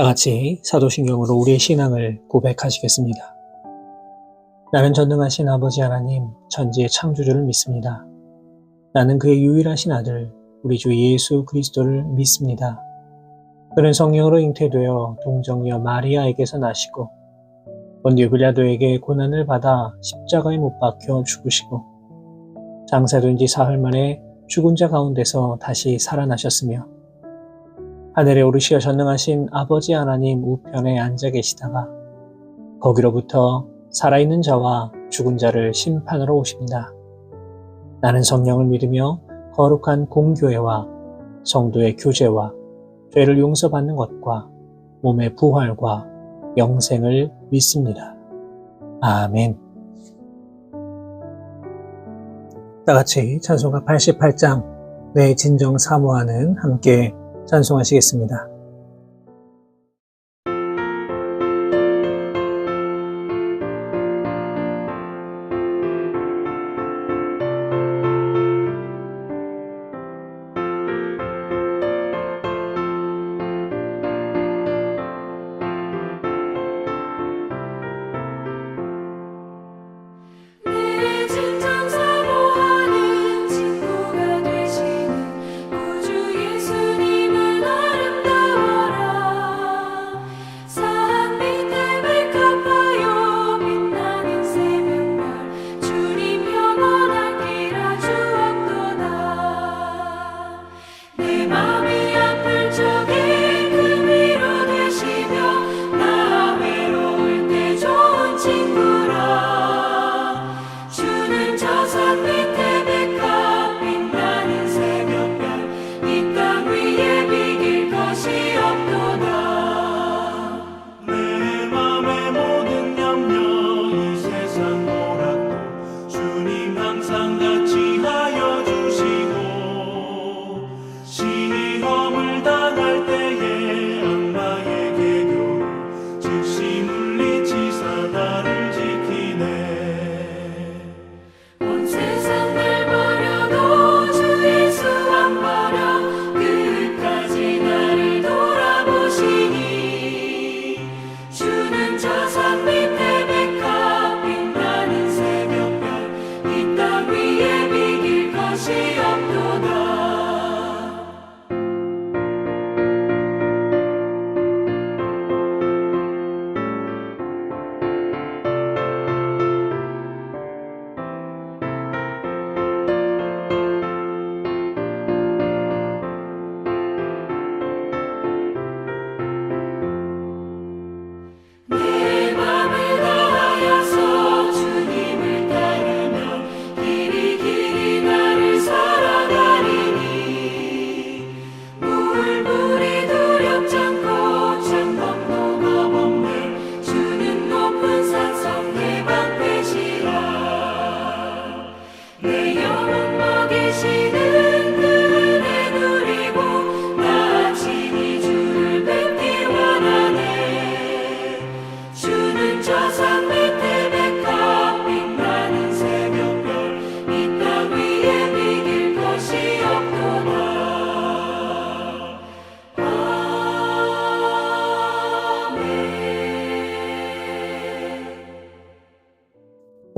다 같이 사도신경으로 우리의 신앙을 고백하시겠습니다. 나는 전능하신 아버지 하나님, 천지의 창조주를 믿습니다. 나는 그의 유일하신 아들, 우리 주 예수 그리스도를 믿습니다. 그는 성령으로 잉태되어 동정녀 마리아에게서 나시고 본디오 빌라도에게 고난을 받아 십자가에 못 박혀 죽으시고 장사된 지 사흘 만에 죽은 자 가운데서 다시 살아나셨으며 하늘에 오르시어 전능하신 아버지 하나님 우편에 앉아 계시다가 거기로부터 살아있는 자와 죽은 자를 심판하러 오십니다. 나는 성령을 믿으며 거룩한 공교회와 성도의 교제와 죄를 용서받는 것과 몸의 부활과 영생을 믿습니다. 아멘. 다 같이 찬송가 88장 내 진정 사모하는 함께 찬송하시겠습니다.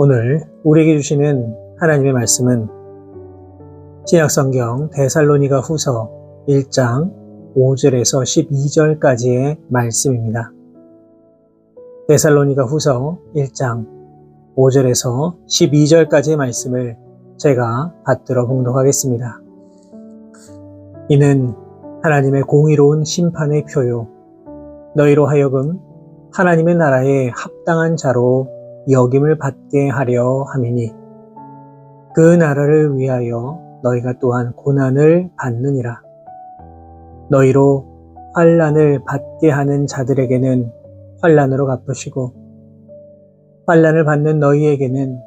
오늘 우리에게 주시는 하나님의 말씀은 신약성경 데살로니가 후서 1장 5절에서 12절까지의 말씀입니다. 데살로니가 후서 1장 5절에서 12절까지의 말씀을 제가 받들어 봉독하겠습니다. 이는 하나님의 공의로운 심판의 표요 너희로 하여금 하나님의 나라에 합당한 자로 여김을 받게 하려 함이니 그 나라를 위하여 너희가 또한 고난을 받느니라. 너희로 환난을 받게 하는 자들에게는 환난으로 갚으시고 환난을 받는 너희에게는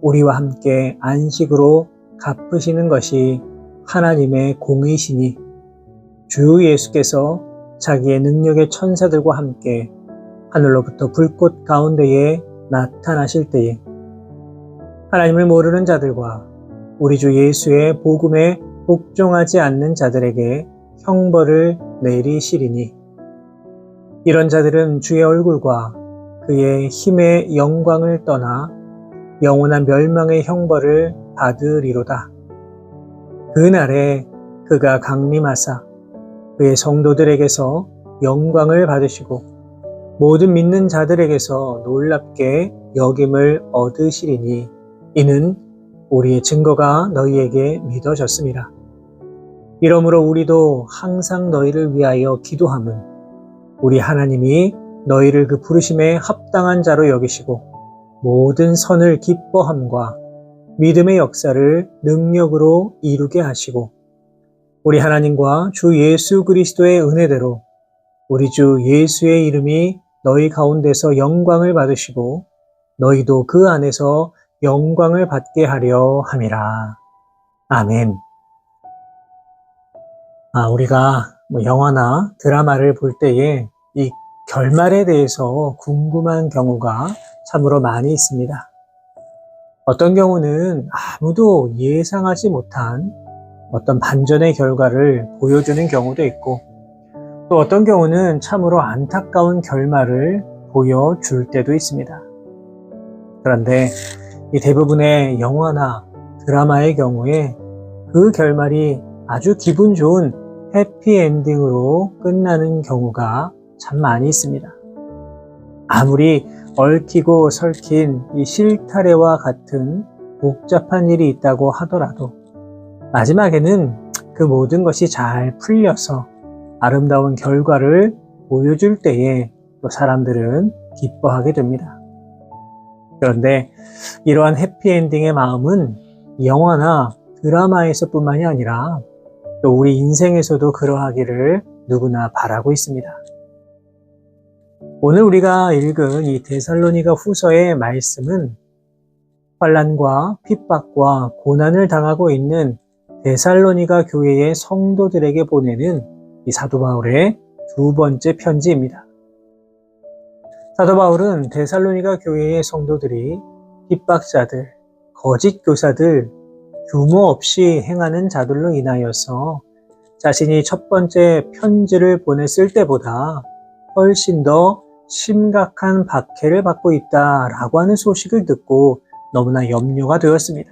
우리와 함께 안식으로 갚으시는 것이 하나님의 공의시니 주 예수께서 자기의 능력의 천사들과 함께 하늘로부터 불꽃 가운데에 나타나실 때에 하나님을 모르는 자들과 우리 주 예수의 복음에 복종하지 않는 자들에게 형벌을 내리시리니 이런 자들은 주의 얼굴과 그의 힘의 영광을 떠나 영원한 멸망의 형벌을 받으리로다. 그날에 그가 강림하사 그의 성도들에게서 영광을 받으시고 모든 믿는 자들에게서 놀랍게 여김을 얻으시리니 이는 우리의 증거가 너희에게 믿어졌습니다. 이러므로 우리도 항상 너희를 위하여 기도함은 우리 하나님이 너희를 그 부르심에 합당한 자로 여기시고 모든 선을 기뻐함과 믿음의 역사를 능력으로 이루게 하시고 우리 하나님과 주 예수 그리스도의 은혜대로 우리 주 예수의 이름이 너희 가운데서 영광을 받으시고 너희도 그 안에서 영광을 받게 하려 함이라. 아멘. 우리가 영화나 드라마를 볼 때에 이 결말에 대해서 궁금한 경우가 참으로 많이 있습니다. 어떤 경우는 아무도 예상하지 못한 어떤 반전의 결과를 보여주는 경우도 있고 또 어떤 경우는 참으로 안타까운 결말을 보여줄 때도 있습니다. 그런데 이 대부분의 영화나 드라마의 경우에 그 결말이 아주 기분 좋은 해피엔딩으로 끝나는 경우가 참 많이 있습니다. 아무리 얽히고 설킨 이 실타래와 같은 복잡한 일이 있다고 하더라도 마지막에는 그 모든 것이 잘 풀려서 아름다운 결과를 보여줄 때에 또 사람들은 기뻐하게 됩니다. 그런데 이러한 해피엔딩의 마음은 영화나 드라마에서뿐만이 아니라 또 우리 인생에서도 그러하기를 누구나 바라고 있습니다. 오늘 우리가 읽은 이 데살로니가 후서의 말씀은 환난과 핍박과 고난을 당하고 있는 데살로니가 교회의 성도들에게 보내는 이 사도 바울의 두 번째 편지입니다. 사도 바울은 데살로니가 교회의 성도들이 핍박자들, 거짓 교사들, 규모 없이 행하는 자들로 인하여서 자신이 첫 번째 편지를 보냈을 때보다 훨씬 더 심각한 박해를 받고 있다라고 하는 소식을 듣고 너무나 염려가 되었습니다.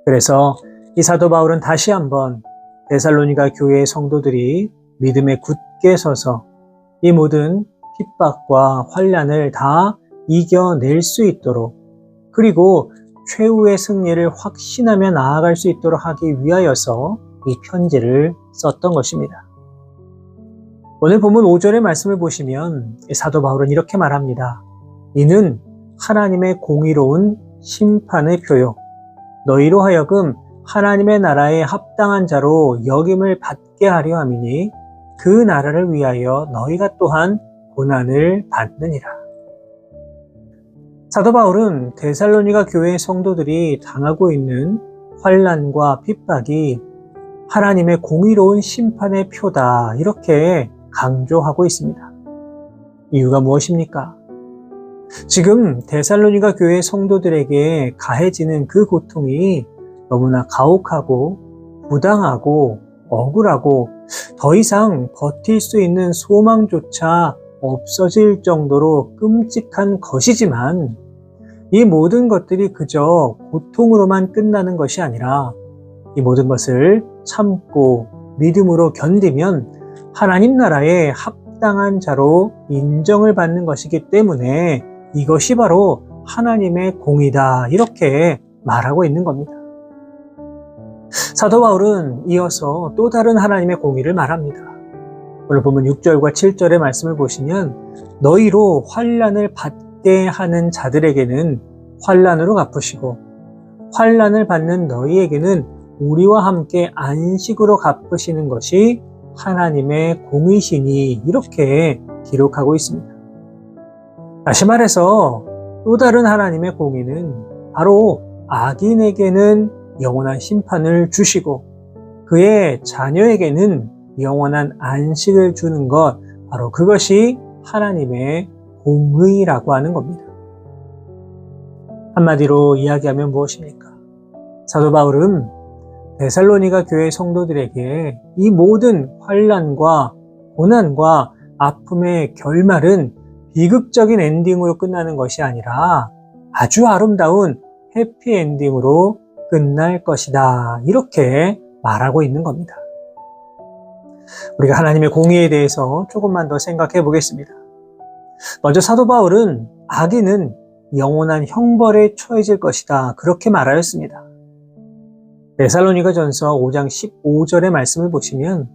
그래서 이 사도 바울은 다시 한번 데살로니가 교회의 성도들이 믿음에 굳게 서서 이 모든 핍박과 환난을 다 이겨낼 수 있도록 그리고 최후의 승리를 확신하며 나아갈 수 있도록 하기 위하여서 이 편지를 썼던 것입니다. 오늘 본문 5절의 말씀을 보시면 사도 바울은 이렇게 말합니다. 이는 하나님의 공의로운 심판의 표요. 너희로 하여금 하나님의 나라에 합당한 자로 여김을 받게 하려 함이니 그 나라를 위하여 너희가 또한 고난을 받느니라. 사도 바울은 데살로니가 교회의 성도들이 당하고 있는 환난과 핍박이 하나님의 공의로운 심판의 표다 이렇게 강조하고 있습니다. 이유가 무엇입니까? 지금 데살로니가 교회의 성도들에게 가해지는 그 고통이 너무나 가혹하고 부당하고 억울하고 더 이상 버틸 수 있는 소망조차 없어질 정도로 끔찍한 것이지만 이 모든 것들이 그저 고통으로만 끝나는 것이 아니라 이 모든 것을 참고 믿음으로 견디면 하나님 나라에 합당한 자로 인정을 받는 것이기 때문에 이것이 바로 하나님의 공의다 이렇게 말하고 있는 겁니다. 사도 바울은 이어서 또 다른 하나님의 공의를 말합니다. 오늘 보면 6절과 7절의 말씀을 보시면 너희로 환난을 받게 하는 자들에게는 환난으로 갚으시고 환난을 받는 너희에게는 우리와 함께 안식으로 갚으시는 것이 하나님의 공의시니 이렇게 기록하고 있습니다. 다시 말해서 또 다른 하나님의 공의는 바로 악인에게는 영원한 심판을 주시고 그의 자녀에게는 영원한 안식을 주는 것, 바로 그것이 하나님의 공의라고 하는 겁니다. 한마디로 이야기하면 무엇입니까? 사도 바울은 데살로니가 교회 성도들에게 이 모든 환난과 고난과 아픔의 결말은 비극적인 엔딩으로 끝나는 것이 아니라 아주 아름다운 해피엔딩으로 끝날 것이다. 이렇게 말하고 있는 겁니다. 우리가 하나님의 공의에 대해서 조금만 더 생각해 보겠습니다. 먼저 사도 바울은 악인은 영원한 형벌에 처해질 것이다. 그렇게 말하였습니다. 데살로니가전서 5장 15절의 말씀을 보시면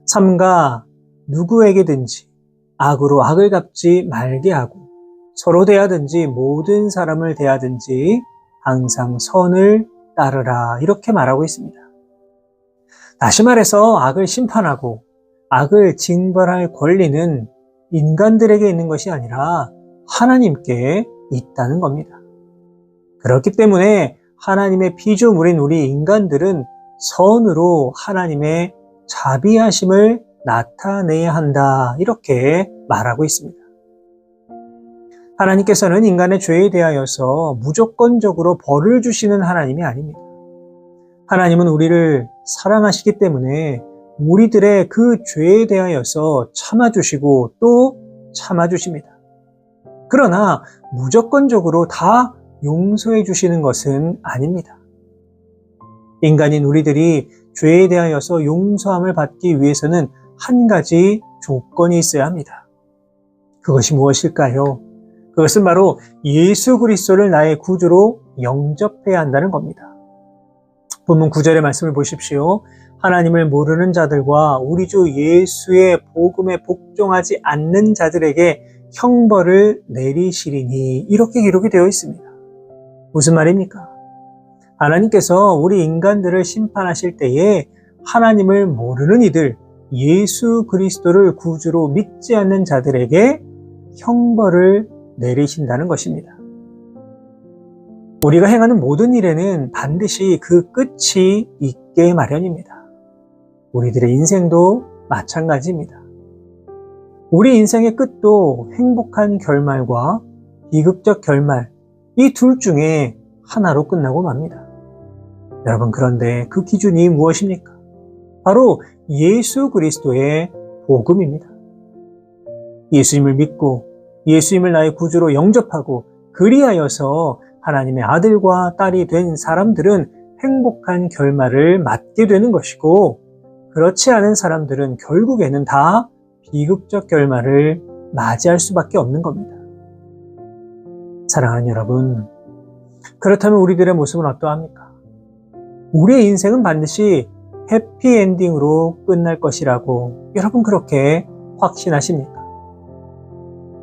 삼가 누구에게든지 악으로 악을 갚지 말게 하고 서로 대하든지 모든 사람을 대하든지 항상 선을 따르라. 이렇게 말하고 있습니다. 다시 말해서 악을 심판하고 악을 징벌할 권리는 인간들에게 있는 것이 아니라 하나님께 있다는 겁니다. 그렇기 때문에 하나님의 피조물인 우리 인간들은 선으로 하나님의 자비하심을 나타내야 한다. 이렇게 말하고 있습니다. 하나님께서는 인간의 죄에 대하여서 무조건적으로 벌을 주시는 하나님이 아닙니다. 하나님은 우리를 사랑하시기 때문에 우리들의 그 죄에 대하여서 참아주시고 또 참아주십니다. 그러나 무조건적으로 다 용서해 주시는 것은 아닙니다. 인간인 우리들이 죄에 대하여서 용서함을 받기 위해서는 한 가지 조건이 있어야 합니다. 그것이 무엇일까요? 그것은 바로 예수 그리스도를 나의 구주로 영접해야 한다는 겁니다. 본문 9절의 말씀을 보십시오. 하나님을 모르는 자들과 우리 주 예수의 복음에 복종하지 않는 자들에게 형벌을 내리시리니 이렇게 기록이 되어 있습니다. 무슨 말입니까? 하나님께서 우리 인간들을 심판하실 때에 하나님을 모르는 이들, 예수 그리스도를 구주로 믿지 않는 자들에게 형벌을 내리신다는 것입니다. 우리가 행하는 모든 일에는 반드시 그 끝이 있게 마련입니다. 우리들의 인생도 마찬가지입니다. 우리 인생의 끝도 행복한 결말과 비극적 결말, 이 둘 중에 하나로 끝나고 맙니다. 여러분, 그런데 그 기준이 무엇입니까? 바로 예수 그리스도의 복음입니다. 예수님을 믿고 예수님을 나의 구주로 영접하고 그리하여서 하나님의 아들과 딸이 된 사람들은 행복한 결말을 맞게 되는 것이고, 그렇지 않은 사람들은 결국에는 다 비극적 결말을 맞이할 수밖에 없는 겁니다. 사랑하는 여러분, 그렇다면 우리들의 모습은 어떠합니까? 우리의 인생은 반드시 해피엔딩으로 끝날 것이라고 여러분 그렇게 확신하십니까?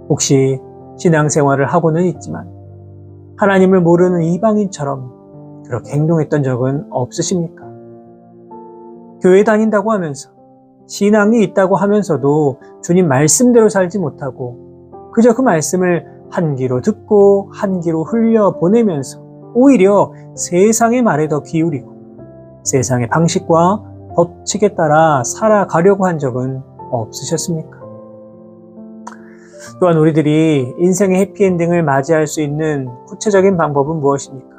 혹시 신앙생활을 하고는 있지만 하나님을 모르는 이방인처럼 그렇게 행동했던 적은 없으십니까? 교회 다닌다고 하면서 신앙이 있다고 하면서도 주님 말씀대로 살지 못하고 그저 그 말씀을 한 귀로 듣고 한 귀로 흘려보내면서 오히려 세상의 말에 더 기울이고 세상의 방식과 법칙에 따라 살아가려고 한 적은 없으셨습니까? 또한 우리들이 인생의 해피엔딩을 맞이할 수 있는 구체적인 방법은 무엇입니까?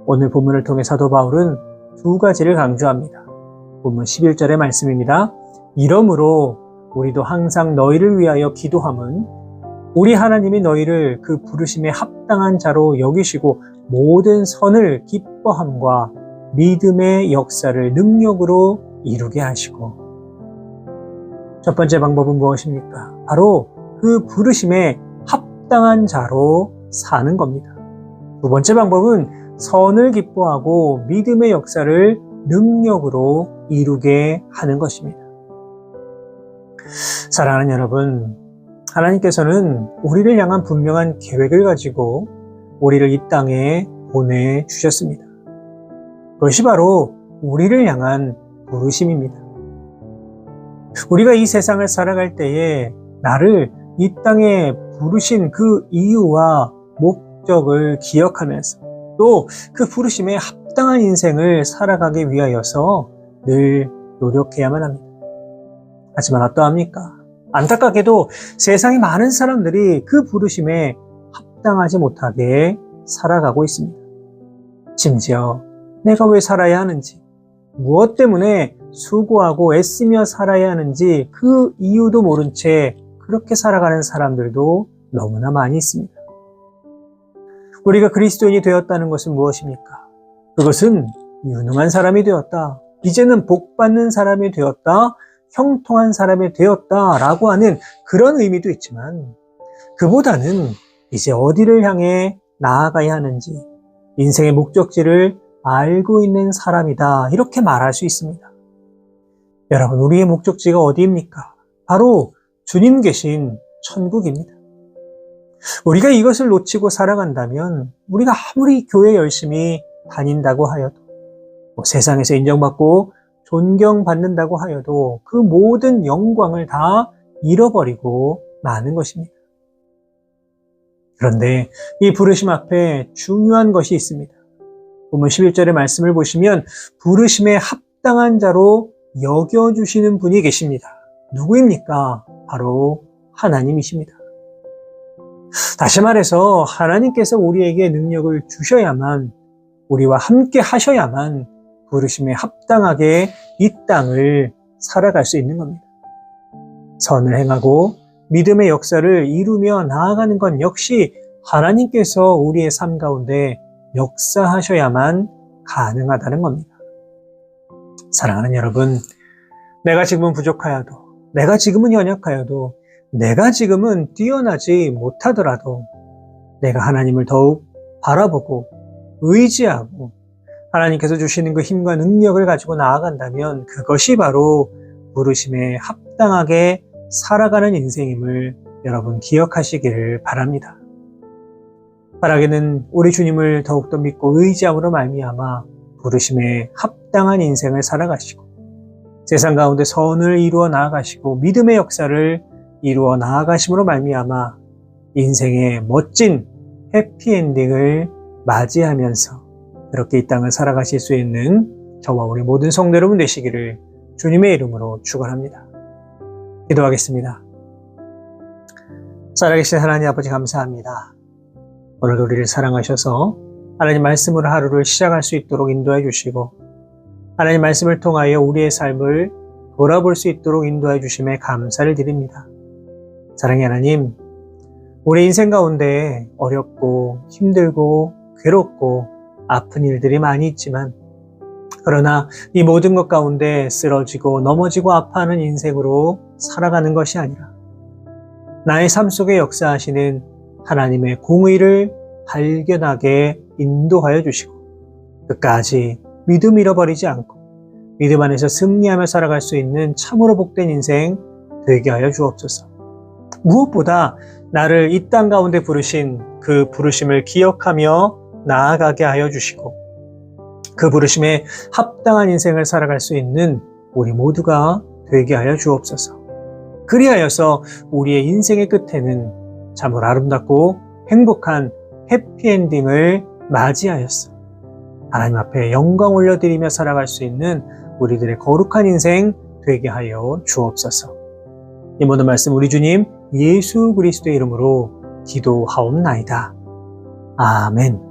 오늘 본문을 통해 사도 바울은 두 가지를 강조합니다. 본문 11절의 말씀입니다. 이러므로 우리도 항상 너희를 위하여 기도함은 우리 하나님이 너희를 그 부르심에 합당한 자로 여기시고 모든 선을 기뻐함과 믿음의 역사를 능력으로 이루게 하시고. 첫 번째 방법은 무엇입니까? 바로 그 부르심에 합당한 자로 사는 겁니다. 두 번째 방법은 선을 기뻐하고 믿음의 역사를 능력으로 이루게 하는 것입니다. 사랑하는 여러분, 하나님께서는 우리를 향한 분명한 계획을 가지고 우리를 이 땅에 보내주셨습니다. 그것이 바로 우리를 향한 부르심입니다. 우리가 이 세상을 살아갈 때에 나를 이 땅에 부르신 그 이유와 목적을 기억하면서 또 그 부르심에 합당한 인생을 살아가기 위하여서 늘 노력해야만 합니다. 하지만 어떠합니까? 안타깝게도 세상의 많은 사람들이 그 부르심에 합당하지 못하게 살아가고 있습니다. 심지어 내가 왜 살아야 하는지, 무엇 때문에 수고하고 애쓰며 살아야 하는지 그 이유도 모른 채 그렇게 살아가는 사람들도 너무나 많이 있습니다. 우리가 그리스도인이 되었다는 것은 무엇입니까? 그것은 유능한 사람이 되었다. 이제는 복받는 사람이 되었다. 형통한 사람이 되었다. 라고 하는 그런 의미도 있지만 그보다는 이제 어디를 향해 나아가야 하는지 인생의 목적지를 알고 있는 사람이다. 이렇게 말할 수 있습니다. 여러분, 우리의 목적지가 어디입니까? 바로 주님 계신 천국입니다. 우리가 이것을 놓치고 살아간다면 우리가 아무리 교회 열심히 다닌다고 하여도 세상에서 인정받고 존경받는다고 하여도 그 모든 영광을 다 잃어버리고 마는 것입니다. 그런데 이 부르심 앞에 중요한 것이 있습니다. 본문 11절의 말씀을 보시면 부르심에 합당한 자로 여겨주시는 분이 계십니다. 누구입니까? 바로 하나님이십니다. 다시 말해서 하나님께서 우리에게 능력을 주셔야만, 우리와 함께 하셔야만 부르심에 합당하게 이 땅을 살아갈 수 있는 겁니다. 선을 행하고 믿음의 역사를 이루며 나아가는 건 역시 하나님께서 우리의 삶 가운데 역사하셔야만 가능하다는 겁니다. 사랑하는 여러분, 내가 지금은 부족하여도, 내가 지금은 연약하여도, 내가 지금은 뛰어나지 못하더라도 내가 하나님을 더욱 바라보고 의지하고 하나님께서 주시는 그 힘과 능력을 가지고 나아간다면 그것이 바로 부르심에 합당하게 살아가는 인생임을 여러분 기억하시기를 바랍니다. 바라기는 우리 주님을 더욱더 믿고 의지함으로 말미암아 부르심에 합당한 인생을 살아가시고 세상 가운데 선을 이루어 나아가시고 믿음의 역사를 이루어 나아가심으로 말미암아 인생의 멋진 해피엔딩을 맞이하면서 그렇게 이 땅을 살아가실 수 있는 저와 우리 모든 성도 여러분 되시기를 주님의 이름으로 축원합니다. 기도하겠습니다. 살아계신 하나님 아버지 감사합니다. 오늘도 우리를 사랑하셔서 하나님 말씀으로 하루를 시작할 수 있도록 인도해 주시고 하나님 말씀을 통하여 우리의 삶을 돌아볼 수 있도록 인도해 주심에 감사를 드립니다. 사랑의 하나님, 우리 인생 가운데 어렵고 힘들고 괴롭고 아픈 일들이 많이 있지만 그러나 이 모든 것 가운데 쓰러지고 넘어지고 아파하는 인생으로 살아가는 것이 아니라 나의 삶 속에 역사하시는 하나님의 공의를 발견하게 인도하여 주시고 끝까지 믿음 잃어버리지 않고 믿음 안에서 승리하며 살아갈 수 있는 참으로 복된 인생 되게 하여 주옵소서. 무엇보다 나를 이 땅 가운데 부르신 그 부르심을 기억하며 나아가게 하여 주시고 그 부르심에 합당한 인생을 살아갈 수 있는 우리 모두가 되게 하여 주옵소서. 그리하여서 우리의 인생의 끝에는 참으로 아름답고 행복한 해피엔딩을 맞이하였어. 하나님 앞에 영광 올려드리며 살아갈 수 있는 우리들의 거룩한 인생 되게 하여 주옵소서. 이 모든 말씀 우리 주님 예수 그리스도의 이름으로 기도하옵나이다. 아멘.